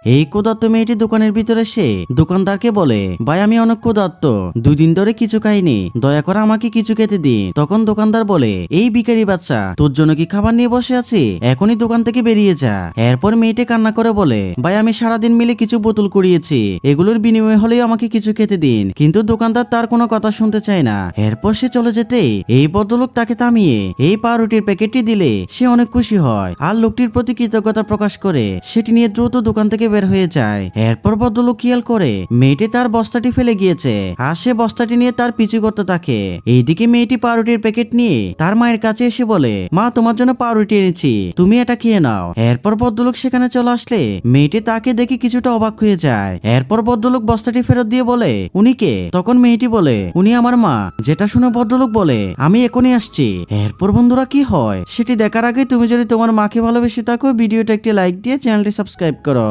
এই ক্ষুধার্ত মেয়েটি দোকানের ভিতরে সে দোকানদারকে বলে, ভাই আমি অনেক ক্ষুধার্ত, 2 দিন ধরে কিছু খাইনি, দয়া করে আমাকে কিছু খেতে দিন। তখন দোকানদার বলে, এই ভিখারি বাচ্চা, তোর জন্য কি খাবার নিয়ে বসে আছি, এখনই দোকান থেকে বেরিয়ে যা। এরপর মেয়েটি কান্না করে বলে, ভাই আমি সারাদিন মিলে কিছু বোতল কুড়িয়েছি, এগুলোর বিনিময়ে হলেও আমাকে কিছু খেতে দিন। কিন্তু দোকানদার তার কোনো কথা শুনতে চায় না। এরপর সে চলে যেতে এই ভদ্রলোক তাকে থামিয়ে এই পাউরুটির প্যাকেটটি দিলে সে অনেক খুশি হয় আর লোকটির প্রতি কৃতজ্ঞতা প্রকাশ করে সেটি নিয়ে দ্রুত দোকান থেকে বের হয়ে যায়। এরপর ভদ্রলোক খেয়াল করে মেয়েটি তার বস্তাটি ফেলে গিয়েছে আর সে বস্তাটি নিয়ে তার পিছু করতে থাকে। এইদিকে মেয়েটি পাউরুটির প্যাকেট নিয়ে তার মায়ের কাছে এসে বলে, মা তোমার জন্য পাউরুটি এনেছি, তুমি এটা খেয়ে নাও। এরপর ভদ্রলোক সেখানে চলে আসলে মেয়েটি তাকে দেখে কিছুটা অবাক হয়ে যায়। এরপর ভদ্রলোক বস্তাটি ফেরত দিয়ে বলে, উনি কে? তখন মেয়েটি বলে, উনি আমার মা। যেটা শুনে ভদ্রলোক বলে, আমি এখনই আসছি। এরপর বন্ধুরা কি হয় সেটি দেখার আগে তুমি যদি তোমার মাকে ভালোবেসে থাকো ভিডিওটা একটি লাইক দিয়ে চ্যানেলটি সাবস্ক্রাইব করো।